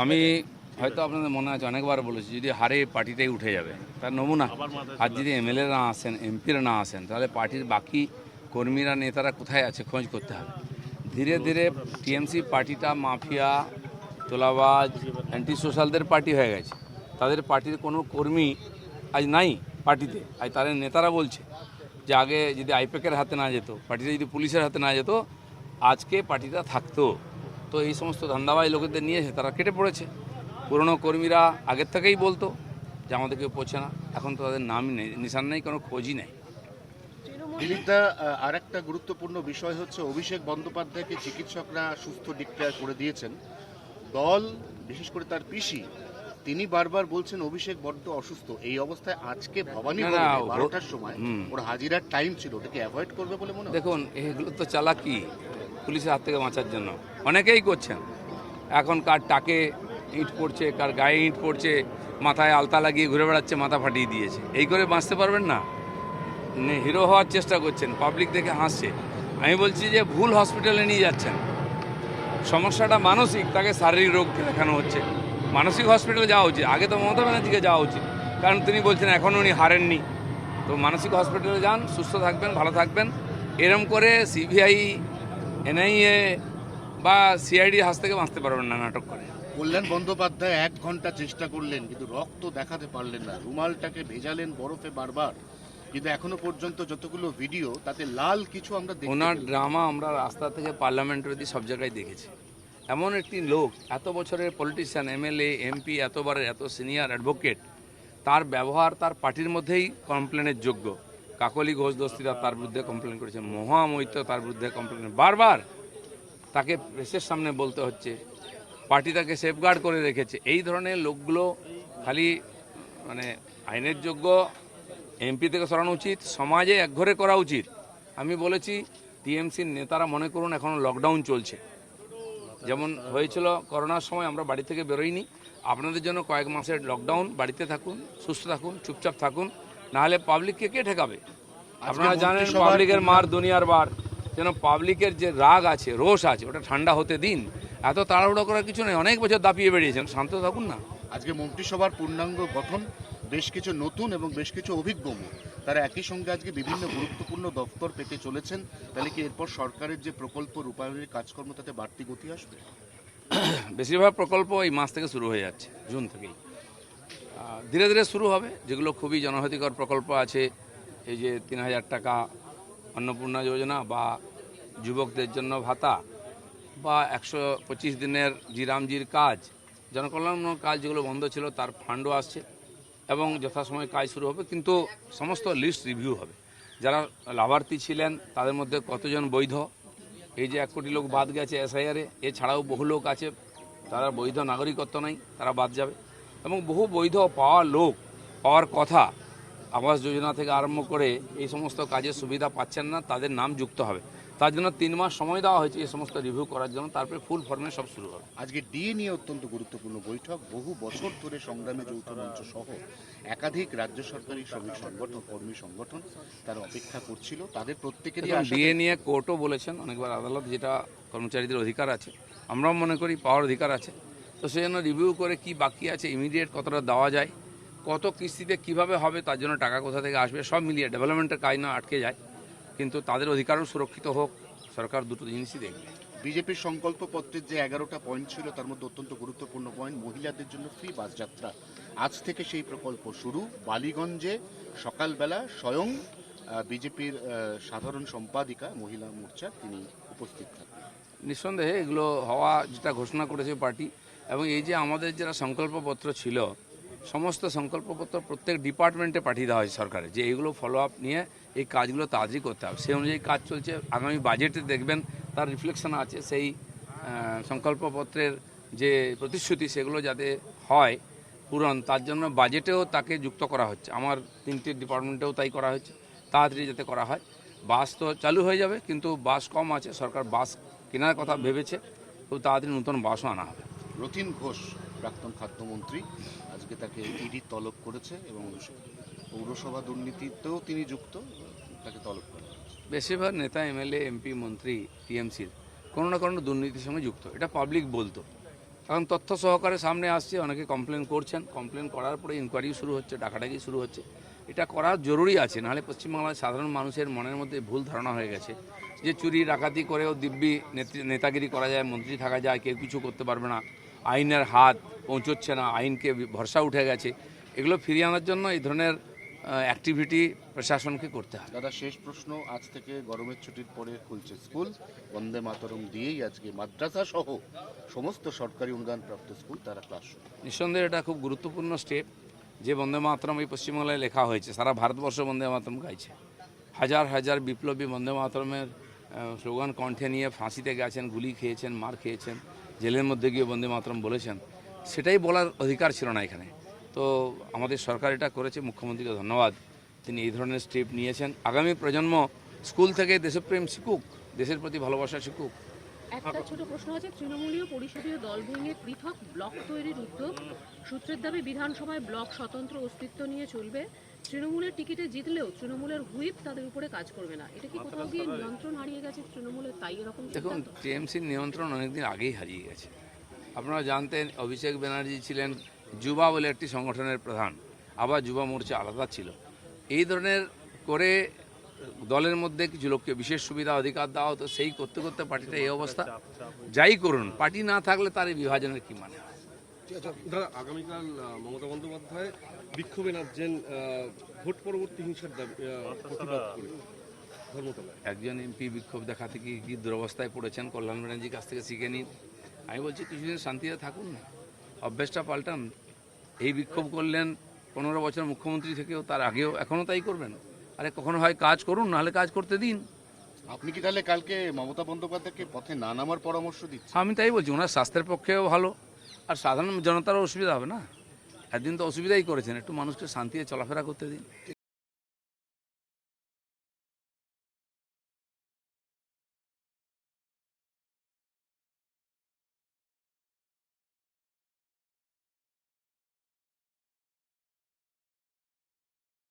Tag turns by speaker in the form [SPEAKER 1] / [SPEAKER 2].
[SPEAKER 1] আমি হয়তো আপনাদের মনে আছে অনেকবার বলেছি, যদি হারে পার্টিটাই উঠে যাবে তার নমুনা। আর যদি এমএলএ না আসেন, এমপিরা না আসেন, তাহলে পার্টির বাকি কর্মীরা নেতারা কোথায় আছে খোঁজ করতে হবে। ধীরে ধীরে টিএমসি পার্টিটা মাফিয়া, তোলাবাজ, অ্যান্টি সোশ্যালদের পার্টি হয়ে গেছে। তাদের পার্টির কোনো কর্মী আজ নাই পার্টিতে। আজ তাদের নেতারা বলছে যে আগে যদি আইপ্যাকের হাতে না যেত, পার্টিটা যদি পুলিশের হাতে না যেত, আজকে পার্টিটা থাকতো। তো এই সমস্ত ধান্দাবাজ লোকেদের নিয়ে তারা কেটে পড়েছে। পুরনো কর্মীরা আগের থেকেই বলতো যে আমাদের কেউ পৌঁছে না, এখন তো তাদের নামই নেই, নিশান নেই, কোনো খোঁজই নেই।
[SPEAKER 2] দিলীপদা, আর একটা গুরুত্বপূর্ণ বিষয় হচ্ছে অভিষেক বন্দ্যোপাধ্যায়কে চিকিৎসকরা সুস্থ ডিক্লেয়ার করে দিয়েছেন। দল, বিশেষ করে তার পিসি, তিনি বারবার বলছেন অভিষেক বড্ড অসুস্থ। এই অবস্থায় আজকে ভবানী 12টার সময় ওর হাজিরার টাইম ছিল, ওটাকে অ্যাভয়েড করবে বলে মনে হয়?
[SPEAKER 1] দেখুন, এগুলো তো চালাকি পুলিশের হাত থেকে বাঁচার জন্য অনেকেই করছেন। এখন কার টাকে ইট পড়ছে, কার গায়ে ইট পড়ছে, মাথায় আলতা লাগিয়ে ঘুরে বেড়াচ্ছে, মাথা ফাটিয়ে দিয়েছে, এই করে বাঁচতে পারবেন না। হিরো হওয়ার চেষ্টা করছেন, পাবলিক দেখে হাসছে। আমি বলছি যে ভুল হসপিটালে নিয়ে যাচ্ছেন। সমস্যাটা মানসিক, তাকে শারীরিক রোগ দেখানো হচ্ছে। মানসিক হসপিটালে যাওয়া উচিত, আগে তো মমতা ব্যানার্জিকে যাওয়া উচিত, কারণ তিনি বলছেন এখনও উনি হারেননি। তো মানসিক হসপিটালে যান, সুস্থ থাকবেন, ভালো থাকবেন। এরম করে সিবিআই, এনআইএ বা সিআইডির হাত থেকে বাঁচতে পারবেন না নাটক করে।
[SPEAKER 2] কল্যাণ বন্দ্যোপাধ্যায় 1 ঘন্টা চেষ্টা করলেন, কিন্তু রক্ত দেখাতে পারলেন না। রুমালটাকে ভেজালেন বরফে বারবার, কিন্তু এখনো পর্যন্ত যতগুলো ভিডিও, তাতে লাল কিছু আমরা দেখতে
[SPEAKER 1] ওনার
[SPEAKER 2] পেলাম।
[SPEAKER 1] ড্রামা আমরা রাস্তা থেকে পার্লামেন্ট অবধি সব জায়গায় দেখেছি। এমন একটি লোক, এত বছরের পলিটিশিয়ান, এমএলএ, এমপি, এতবারের এত সিনিয়র অ্যাডভোকেট, তার ব্যবহার তার পার্টির মধ্যেই কমপ্লেনের যোগ্য। কাকলি ঘোষ দস্তিদার তার বিরুদ্ধে কমপ্লেন করেছে, মহামৈত্র তার বিরুদ্ধে কমপ্লেন, বারবার তাকে প্রেসের সামনে বলতে হচ্ছে। পার্টি তাকে সেফগার্ড করে রেখেছে। এই ধরনের লোকগুলো খালি মানে আইনের যোগ্য এমপি থেকে সরানো উচিত, সমাজে একঘরে করা উচিত। আমি বলেছি টিএমসির নেতারা মনে করুন এখনও লকডাউন চলছে, যেমন হয়েছিল করোনার সময়, আমরা বাড়ি থেকে বেরোইনি। আপনাদের জন্য কয়েক মাসের লকডাউন, বাড়িতে থাকুন, সুস্থ থাকুন, চুপচাপ থাকুন, নাহলে পাবলিককে কে ঠেকাবে? আপনারা জানেন পাবলিকের মার দুনিয়ার বার। যেন পাবলিকের যে রাগ আছে, রোষ আছে, ওটা ঠান্ডা হতে দিন। এত তাড়াহুড়ো করার কিছু নেই, অনেক বছর দাপিয়ে বেরিয়েছেন, শান্ত থাকুন না।
[SPEAKER 2] আজকে মন্ত্রিসভার পূর্ণাঙ্গ গঠন, বেশ কিছু নতুন এবং বেশ কিছু অভিজ্ঞ মুখ, তারা একই সঙ্গে আজকে বিভিন্ন গুরুত্বপূর্ণ দপ্তর পেতে চলেছেন। তাহলে কি এরপর সরকারের যে প্রকল্প রূপায়ণের কাজকর্ম, তাতে বাড়তি গতি আসবে?
[SPEAKER 1] বেশিরভাগ প্রকল্প এই মাস থেকে শুরু হয়ে যাচ্ছে, জুন থেকেই ধীরে ধীরে শুরু হবে। যেগুলো খুবই জনহিতকর প্রকল্প আছে, এই যে 3000 টাকা অন্নপূর্ণা যোজনা, বা যুবকদের জন্য ভাতা, বা 125 দিনের জিরামজির কাজ, জনকল্যাণমূলক কাজ যেগুলো বন্ধ ছিল তার ফান্ডও আসছে এবং যথাসময়ে কাজ শুরু হবে। কিন্তু সমস্ত লিস্ট রিভিউ হবে, যারা লাভার্থী ছিলেন তাদের মধ্যে কতজন বৈধ। এই যে 1 কোটি লোক বাদ গেছে এসআইআরে, এছাড়াও বহু লোক আছে তারা বৈধ নাগরিকত্ব নাই, তারা বাদ যাবে। এবং বহু বৈধ পাওয়া লোক, পাওয়ার কথা, আবাস যোজনা থেকে আরম্ভ করে এই সমস্ত কাজের সুবিধা পাচ্ছেন না, তাদের নাম যুক্ত হবে। তার জন্য 3 মাস সময় দেওয়া হয়েছে এই সমস্ত রিভিউ করার জন্য, তারপরে ফুল ফর্মে সব শুরু হবে।
[SPEAKER 2] আজকে ডিএ নিয়ে অত্যন্ত গুরুত্বপূর্ণ বৈঠক। বহু বছর ধরে সংগ্রামী যৌথ মঞ্চ সহ একাধিক রাজ্য সরকারি শ্রমিক সংগঠন, কর্মী সংগঠন তারা অপেক্ষা করছিল। তাদের প্রত্যেকেরই
[SPEAKER 1] ডিএ নিয়ে কোর্টও বলেছেন অনেকবার, আদালত, যেটা কর্মচারীদের অধিকার আছে, আমরাও মনে করি পাওয়ার অধিকার আছে। তো সেই জন্য রিভিউ করে কি বাকি আছে, ইমিডিয়েট কতটা দেওয়া যায়, কত কিস্তিতে কিভাবে হবে, তার জন্য টাকা কোথা থেকে আসবে, সব মিলিয়ে ডেভেলপমেন্টের কাজ না আটকে যায়, কিন্তু তাদের অধিকারও সুরক্ষিত হোক, সরকার দুটো জিনিসই দেখবে।
[SPEAKER 2] বিজেপির সংকল্পপত্রের যে 11টা পয়েন্ট ছিল, তার মধ্যে অত্যন্ত গুরুত্বপূর্ণ পয়েন্ট মহিলাদের জন্য ফ্রি বাস যাত্রা। আজ থেকে সেই প্রকল্প শুরু। বালিগঞ্জে সকালবেলা স্বয়ং বিজেপির সাধারণ সম্পাদিকা মহিলা মোর্চা তিনি উপস্থিত থাকবেন।
[SPEAKER 1] নিঃসন্দেহে এগুলো হওয়া, যেটা ঘোষণা করেছে পার্টি। এবং এই যে আমাদের যারা সংকল্পপত্র ছিল, সমস্ত সংকল্পপত্র প্রত্যেক ডিপার্টমেন্টে পাঠিয়ে দেওয়া হয়েছে সরকারের, যে এইগুলো ফলো আপ নিয়ে এই কাজগুলো তাড়াতাড়ি করতে হবে। সেই অনুযায়ী কাজ চলছে। আগামী বাজেটে দেখবেন তার রিফ্লেকশন আছে, সেই সংকল্পপত্রের যে প্রতিশ্রুতি সেগুলো যাতে হয় পূরণ, তার জন্য বাজেটেও তাকে যুক্ত করা হচ্ছে। আমার 3টে ডিপার্টমেন্টেও তাই করা হচ্ছে, তাড়াতাড়ি যাতে করা হয়। বাস তো চালু হয়ে যাবে, কিন্তু বাস কম আছে, সরকার বাস কেনার কথা ভেবেছে, খুব তাড়াতাড়ি নতুন বাসও আনা হবে।
[SPEAKER 2] রতিন ঘোষ, প্রাক্তন খাদ্যমন্ত্রী, আজকে তাকে ইডি তলব করেছে এবং পৌরসভা দুর্নীতিতেও তিনি যুক্ত, তাকে তলব করা হয়েছে।
[SPEAKER 1] বেশিরভাগ নেতা, এমএলএ, এমপি, মন্ত্রী টিএমসির কোনো না কোনো দুর্নীতির সঙ্গে যুক্ত, এটা পাবলিক বলতো। এখন তথ্য সহকারে সামনে আসছে, অনেকে কমপ্লেন করছেন, কমপ্লেন করার পরে ইনকোয়ারি শুরু হচ্ছে, ডাকাডাকি শুরু হচ্ছে। এটা করা জরুরি আছে, নাহলে পশ্চিমবাংলার সাধারণ মানুষের মনের মধ্যে ভুল ধারণা হয়ে গেছে যে চুরি ডাকাতি করেও দিব্যি নেতাগিরি করা যায়, মন্ত্রী থাকা যায়, কেউ কিছু করতে পারবে না, আইনের হাত পৌঁছচ্ছে না, আইনকে ভরসা উঠে গেছে। এগুলো ফিরিয়ে আনার জন্য এই ধরনের অ্যাক্টিভিটি প্রশাসনকে করতে হবে।
[SPEAKER 2] দাদা, শেষ প্রশ্ন, আজ থেকে গরমের ছুটির পরে খুলছে স্কুল, বন্দে মাতরম দিয়েই আজকে মাদ্রাসা সহ সমস্ত সরকারি অনুদানপ্রাপ্ত স্কুল তারা ক্লাস শুরু।
[SPEAKER 1] নিঃসন্দেহে এটা খুব গুরুত্বপূর্ণ স্টেপ যে বন্দে মাতরম এই পশ্চিমবাংলায় লেখা হয়েছে, সারা ভারতবর্ষ বন্দে মাতরম গাইছে। হাজার হাজার বিপ্লবী বন্দে মাতরমের স্লোগান কণ্ঠে নিয়ে ফাঁসিতে গেছেন, গুলি খেয়েছেন, মার খেয়েছেন, জেলের মধ্যে গিয়ে বন্দে মাতরম বলেছেন। সেটাই বলার অধিকার ছিল না এখানে। তো আমাদের সরকার এটা করেছে, মুখ্যমন্ত্রীকে ধন্যবাদ, তিনি এই ধরনের স্টেপ নিয়েছেন। আগামী প্রজন্ম স্কুল থেকে দেশপ্রেম শিখুক, দেশের প্রতি ভালোবাসা শিখুক।
[SPEAKER 3] একটা ছোট প্রশ্ন আছে, তৃণমূলীয় পরিষদীয় দল ভেঙে পৃথক ব্লক তৈরির উদ্যোগ, সূত্রের দাবি বিধানসভায় ব্লক স্বতন্ত্র অস্তিত্ব নিয়ে চলবে, তৃণমূলের টিকিটে জিতলেও তৃণমূলের হুইপ তাদের উপরে কাজ করবে না। এটা কি কোথাও গিয়ে নিয়ন্ত্রণ হারিয়ে গেছে তৃণমূলের, তাই এরকম
[SPEAKER 1] দেখুন,
[SPEAKER 3] সিদ্ধান্ত?
[SPEAKER 1] টিএমসির নিয়ন্ত্রণ অনেকদিন আগেই হারিয়ে গেছে। আপনারা জানতেন অভিষেক ব্যানার্জি ছিলেন যুবা বলে একটি সংগঠনের প্রধান, আবার যুবা মোর্চা আলাদা ছিল। এই ধরনের করে দলের মধ্যে কিছু লোককে বিশেষ সুবিধা অধিকার দেওয়া হতো, সেই করতে করতে পার্টিটা এই অবস্থা। যাই করুন, পার্টি না থাকলে তার এই বিভাজনের কী মানে?
[SPEAKER 4] দাদা, আগামীকাল মমতা বন্দ্যোপাধ্যায় বিক্ষোভে নামছেন ভোট পরবর্তী হিংসার দাবি প্রতিবাদ করে ধর্মতলায়।
[SPEAKER 1] একজন এমপি বিক্ষোভ দেখাতে কি দুরবস্থায় পড়েছেন, কল্যাণ ব্যানার্জির কাছ থেকে শিখে নিন। আমি বলছি কিছুদিন শান্তিতে থাকুন না, অভ্যেসটা পাল্টান। এই বিক্ষোভ করলেন 15 বছর মুখ্যমন্ত্রী থেকেও, তার আগেও, এখনও তাই করবেন। আরে কখনো হয় কাজ করুন, নাহলে কাজ করতে দিন।
[SPEAKER 2] আপনি কি তাহলে কালকে মমতা বন্দ্যোপাধ্যায়কে পথে না নামার পরামর্শ দিচ্ছেন?
[SPEAKER 1] আমি তাই বলছি, ওনার স্বাস্থ্যের পক্ষেও ভালো, আর সাধারণ জনতারও অসুবিধা হবে না। একদিন তো অসুবিধাই করেছেন, একটু মানুষকে শান্তিতে চলাফেরা করতে দিন।